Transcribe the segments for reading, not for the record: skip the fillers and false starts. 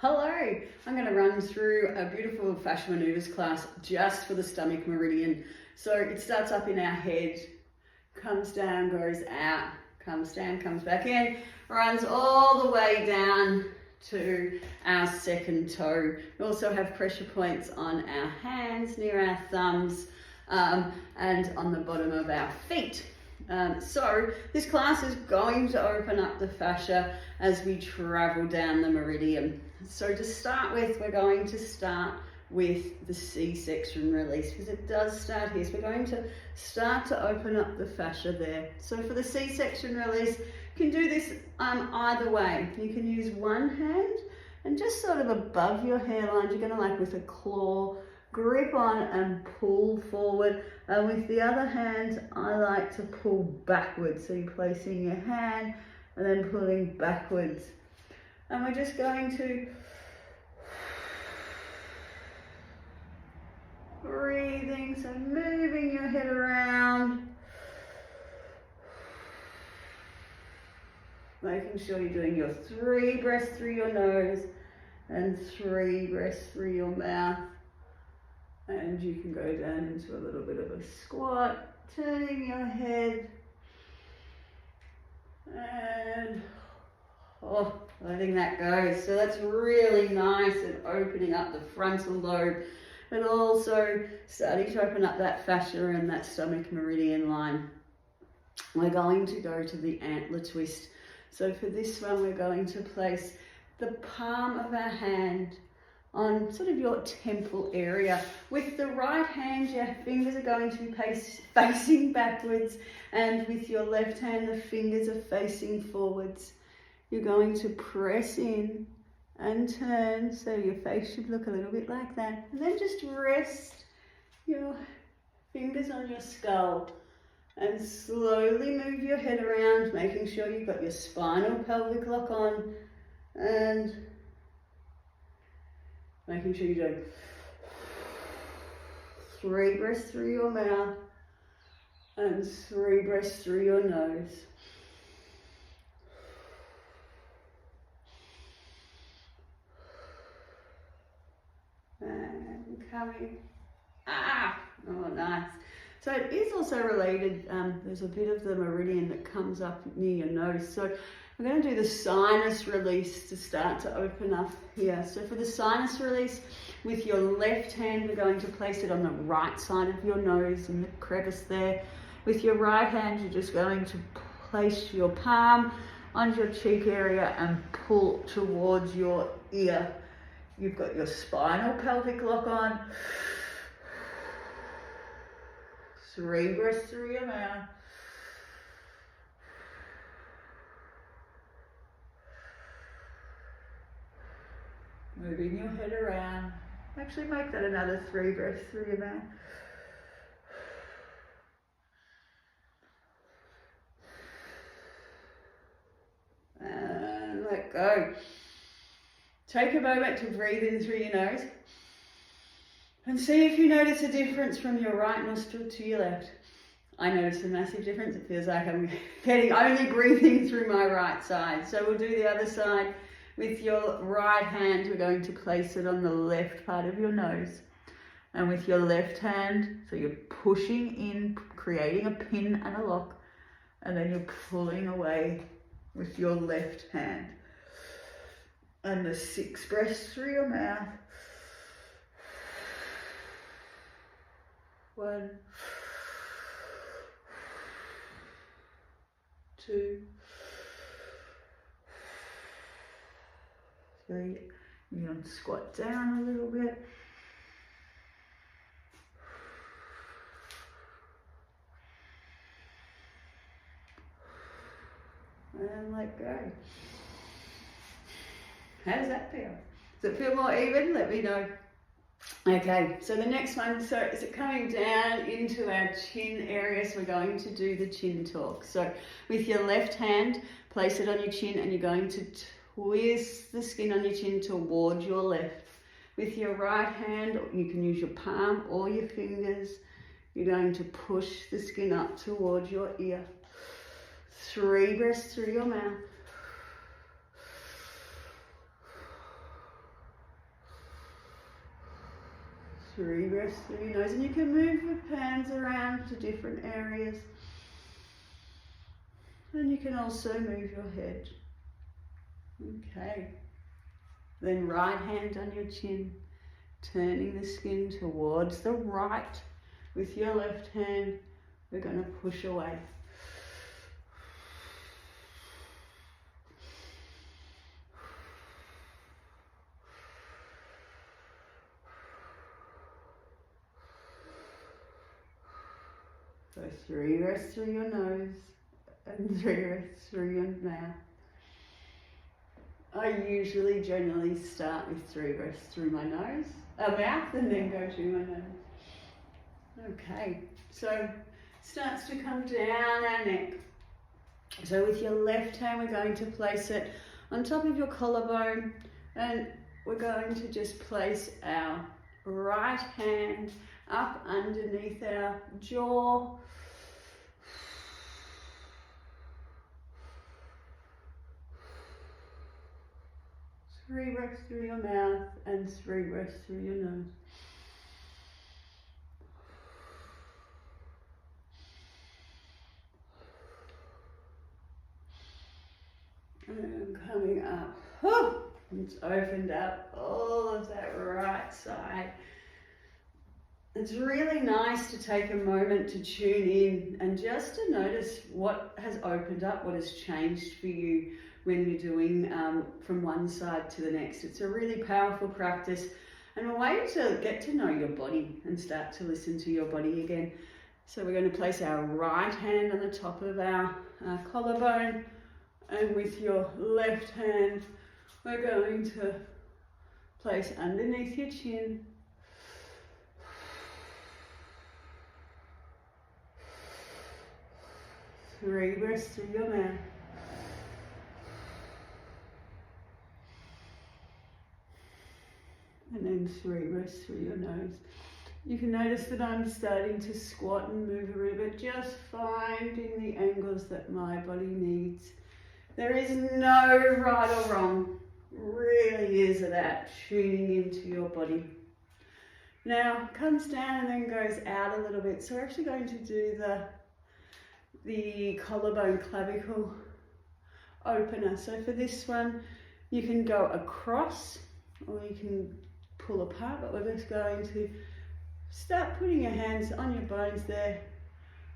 Hello, I'm going to run through a beautiful fascial maneuvers class just for the stomach meridian. So it starts up in our head, comes down, goes out, comes down, comes back in, runs all the way down to our second toe. We also have pressure points on our hands, near our thumbs, and on the bottom of our feet. So this class is going to open up the fascia as we travel down the meridian. So to start with, we're going to start with the C-section release because it does start here. So we're going to start to open up the fascia there. So for the C-section release, you can do this either way. You can use one hand and just sort of above your hairline, you're going to like with a claw, grip on and pull forward. And with the other hand, I like to pull backwards. So you're placing your hand and then pulling backwards. And we're just going to breathing, so moving your head around, making sure you're doing your 3 breaths through your nose and 3 breaths through your mouth. And you can go down into a little bit of a squat, turning your head and letting that go. So that's really nice and opening up the frontal lobe and also starting to open up that fascia and that stomach meridian line. We're going to go to the antler twist. So for this one, we're going to place the palm of our hand on sort of your temple area. With the right hand, your fingers are going to be facing backwards, and with your left hand, the fingers are facing forwards. You're going to press in and turn, so your face should look a little bit like that. And then just rest your fingers on your skull and slowly move your head around, making sure you've got your spinal pelvic lock on and making sure you're doing 3 breaths through your mouth and 3 breaths through your nose. And coming. Oh, nice. So it is also related, there's a bit of the meridian that comes up near your nose. So we're going to do the sinus release to start to open up here. So for the sinus release, with your left hand, we're going to place it on the right side of your nose in the crevice there. With your right hand, you're just going to place your palm on your cheek area and pull towards your ear. You've got your spinal pelvic lock on. 3 breaths through your mouth. Moving your head around. Actually make that another 3 breaths through your mouth. And let go. Take a moment to breathe in through your nose and see if you notice a difference from your right nostril to your left. I notice a massive difference. It feels like I'm only breathing through my right side. So we'll do the other side. With your right hand, we're going to place it on the left part of your nose. And with your left hand, so you're pushing in, creating a pin and a lock, and then you're pulling away with your left hand. And the 6 breaths through your mouth. 1, 2, 3. You're going to squat down a little bit. And let go. How does that feel? Does it feel more even? Let me know. Okay, so the next one, so is it coming down into our chin area? So we're going to do the chin talk. So with your left hand, place it on your chin and you're going to twist the skin on your chin towards your left. With your right hand, you can use your palm or your fingers. You're going to push the skin up towards your ear. 3 breaths through your mouth. 3 breaths through your nose, and you can move your hands around to different areas. And you can also move your head. Okay. Then right hand on your chin, turning the skin towards the right. With your left hand, we're going to push away. So 3 breaths through your nose and 3 breaths through your mouth. I usually generally start with 3 breaths through my mouth and then go to my nose. Okay, so starts to come down our neck. So with your left hand, we're going to place it on top of your collarbone, and we're going to just place our right hand up underneath our jaw. Three breaths through your mouth and 3 breaths through your nose. And coming up. Whew, it's opened up all of that right side. It's really nice to take a moment to tune in and just to notice what has opened up, what has changed for you when you're doing from one side to the next. It's a really powerful practice and a way to get to know your body and start to listen to your body again. So we're going to place our right hand on the top of our collarbone, and with your left hand we're going to place underneath your chin. Three breaths through your mouth. And then 3 breaths through your nose. You can notice that I'm starting to squat and move a little bit, just finding the angles that my body needs. There is no right or wrong. It really is about tuning into your body. Now, comes down and then goes out a little bit. So we're actually going to do the collarbone clavicle opener. So for this one, you can go across or you can pull apart, but we're just going to start putting your hands on your bones there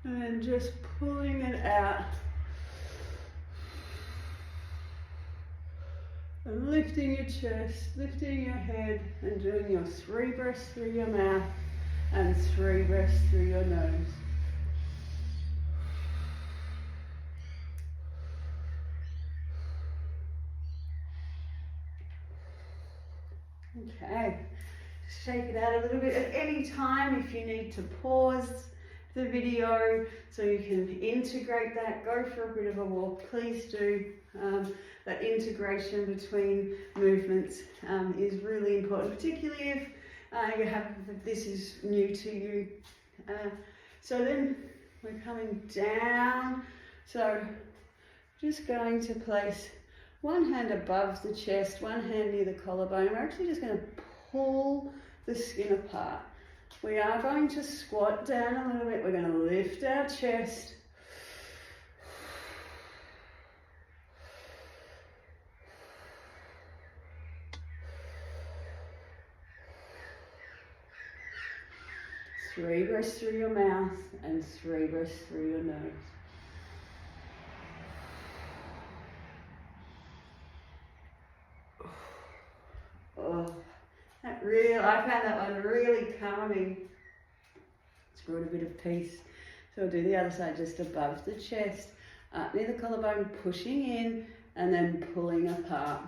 and then just pulling it out and lifting your chest, lifting your head, and doing your 3 breaths through your mouth and 3 breaths through your nose. Okay, shake it out a little bit. At any time, if you need to pause the video so you can integrate that, go for a bit of a walk, please do. That integration between movements is really important, particularly if this is new to you. So then we're coming down. So just going to place one hand above the chest, one hand near the collarbone. We're actually just going to pull the skin apart. We are going to squat down a little bit. We're going to lift our chest. Three breaths through your mouth and 3 breaths through your nose. Oh, I found that one really calming. It's brought a bit of peace. So I'll do the other side just above the chest, up near the collarbone, pushing in and then pulling apart.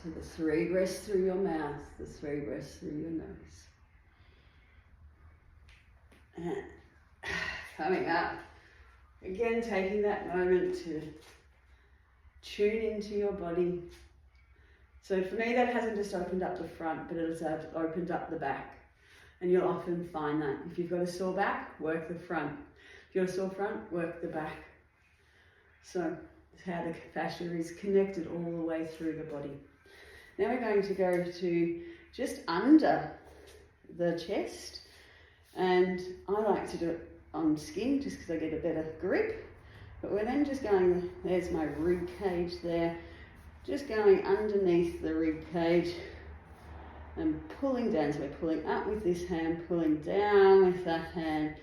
So the 3 breaths through your mouth, the 3 breaths through your nose. And coming up, again taking that moment to tune into your body, So for me, that hasn't just opened up the front, but it has opened up the back. And you'll often find that if you've got a sore back, work the front. If you've got a sore front, work the back. So it's how the fascia is connected all the way through the body. Now we're going to go to just under the chest, and I like to do it on skin just because I get a better grip. But we're then just going, there's my rib cage there, just going underneath the rib cage and pulling down. So we're pulling up with this hand, pulling down with that hand,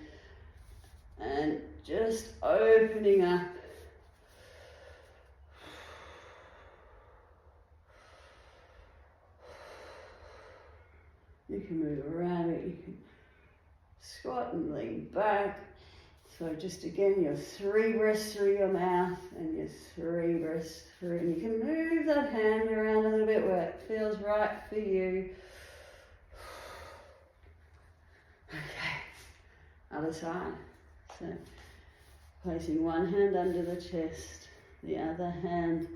and just opening up. You can move around it, you can squat and lean back. So just again, your 3 breaths through your mouth and your 3 breaths through. And you can move that hand around a little bit where it feels right for you. Okay, other side. So placing one hand under the chest, the other hand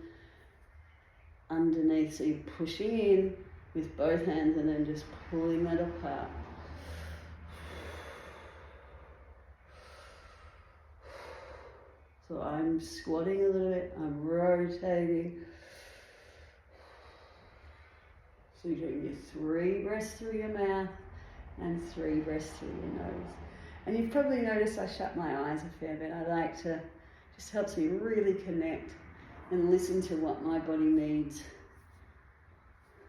underneath. So you're pushing in with both hands and then just pulling that apart. So I'm squatting a little bit, I'm rotating. So you're doing your 3 breaths through your mouth and 3 breaths through your nose. And you've probably noticed I shut my eyes a fair bit. I like to, just helps me really connect and listen to what my body needs.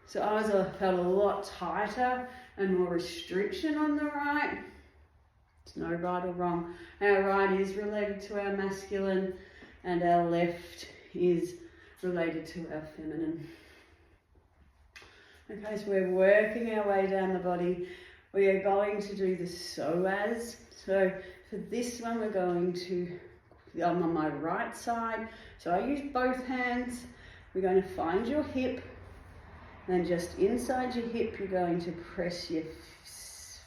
So eyes felt a lot tighter and more restriction on the right. It's no right or wrong. Our right is related to our masculine and our left is related to our feminine. Okay, so we're working our way down the body. We are going to do the psoas. So for this one, we're going to, I'm on my right side. So I use both hands. We're going to find your hip. Then just inside your hip, you're going to press your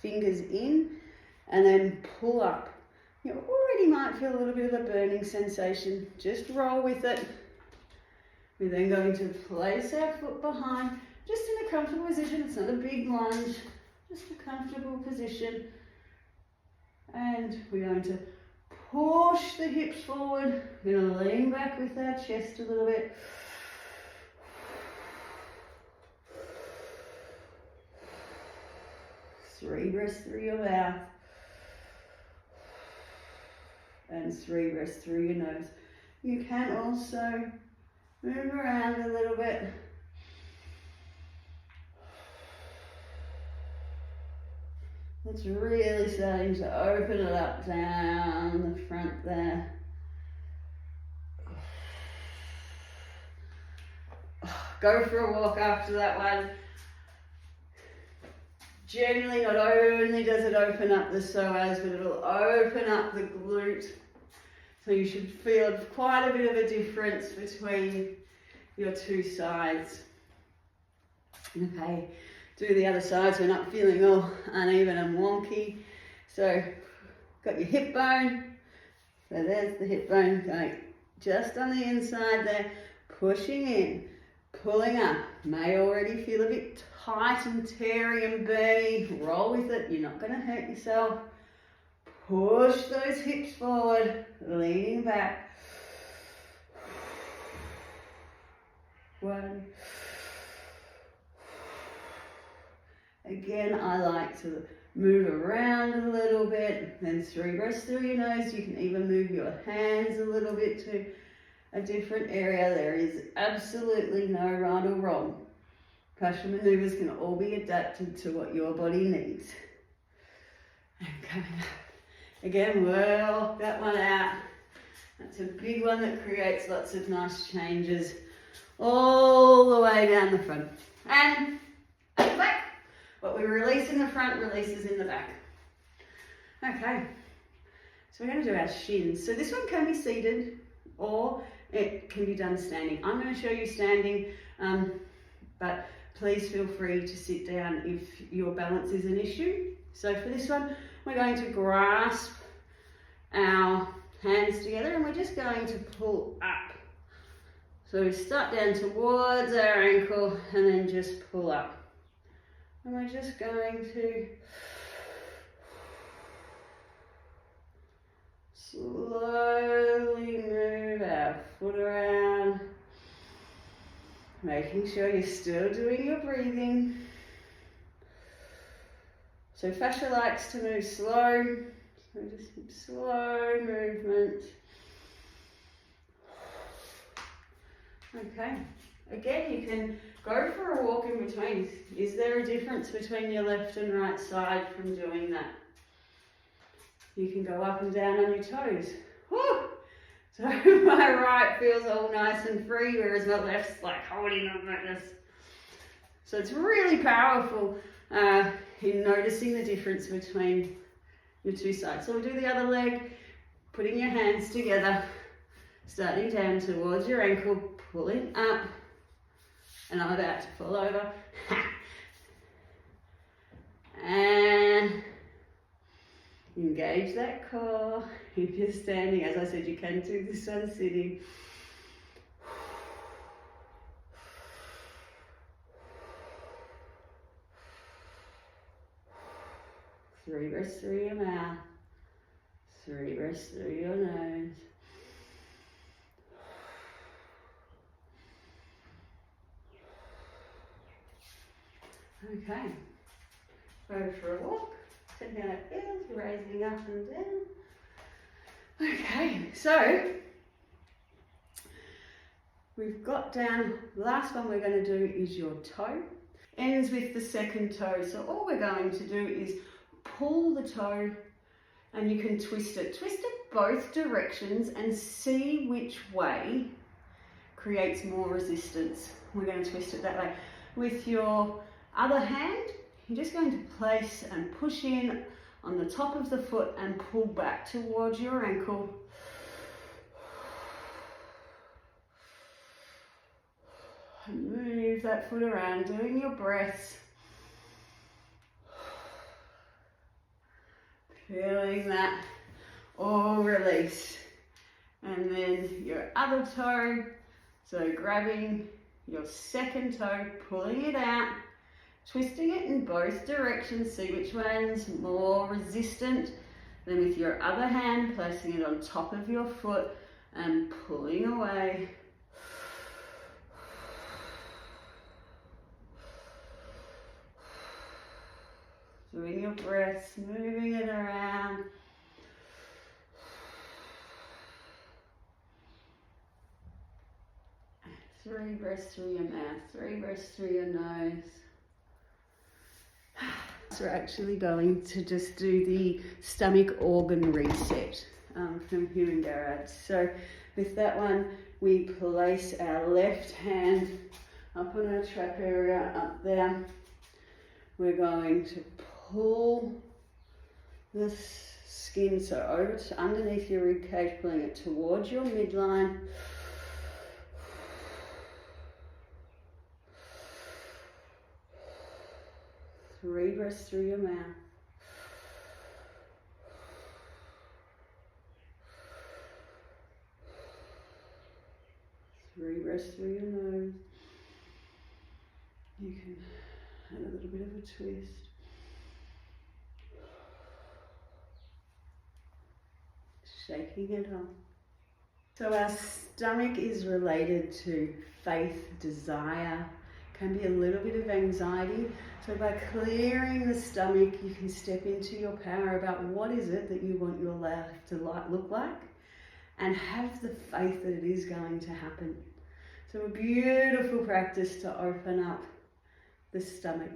fingers in and then pull up. You already might feel a little bit of a burning sensation. Just roll with it. We're then going to place our foot behind, just in a comfortable position. It's not a big lunge, just a comfortable position. And we're going to push the hips forward. We're going to lean back with our chest a little bit. Three breaths through your mouth and 3 breaths through your nose. You can also move around a little bit. It's really starting to open it up down the front there. Go for a walk after that one. Generally, not only does it open up the psoas, but it'll open up the glute. So you should feel quite a bit of a difference between your two sides. Okay, do the other side so you're not feeling all uneven and wonky. So, got your hip bone. So there's the hip bone going just on the inside there, pushing in, pulling up. May already feel a bit tight and teary and burny. Roll with it, you're not going to hurt yourself. Push those hips forward, leaning back. 1. Again, I like to move around a little bit. Then 3 breaths through your nose. You can even move your hands a little bit to a different area. There is absolutely no right or wrong. Fascial maneuvers can all be adapted to what your body needs. And coming up. Again, work that one out. That's a big one that creates lots of nice changes all the way down the front. And at the back. What we release in the front releases in the back. Okay, so we're going to do our shins. So this one can be seated or it can be done standing. I'm going to show you standing, but please feel free to sit down if your balance is an issue. So for this one, we're going to grasp our hands together and we're just going to pull up. So we start down towards our ankle and then just pull up. And we're just going to slowly move our foot around, making sure you're still doing your breathing. So fascia likes to move slow, so just keep slow movement. Okay, again you can go for a walk in between. Is there a difference between your left and right side from doing that? You can go up and down on your toes. Woo! So my right feels all nice and free, whereas my left's like holding on like this. So it's really powerful in noticing the difference between your two sides. So we'll do the other leg, putting your hands together, starting down towards your ankle, pulling up, and I'm about to fall over. And engage that core. If you're standing, as I said, you can do this one sitting. Three breaths through your mouth. 3 breaths through your nose. Okay, go for a walk. Sit down at heels, raising up and down. Okay, so we've got down, the last one we're going to do is your toe. Ends with the second toe. So all we're going to do is pull the toe, and you can twist it. Twist it both directions and see which way creates more resistance. We're going to twist it that way. With your other hand, you're just going to place and push in on the top of the foot and pull back towards your ankle. And move that foot around, doing your breaths. Feeling that all release. And then your other toe, so grabbing your second toe, pulling it out, twisting it in both directions, see which one's more resistant. Then with your other hand, placing it on top of your foot and pulling away. Doing your breaths, moving it around. Three breaths through your mouth, 3 breaths through your nose. So we're actually going to just do the stomach organ reset from Human Garage. So with that one, we place our left hand up on our trap area, up there. We're going to pull the skin, so over to underneath your rib cage, pulling it towards your midline. Three breaths through your mouth. Three breaths through your nose. You can add a little bit of a twist. Shaking it off. So our stomach is related to faith, desire, can be a little bit of anxiety. So by clearing the stomach, you can step into your power about what is it that you want your life to look like, and have the faith that it is going to happen. So a beautiful practice to open up the stomach.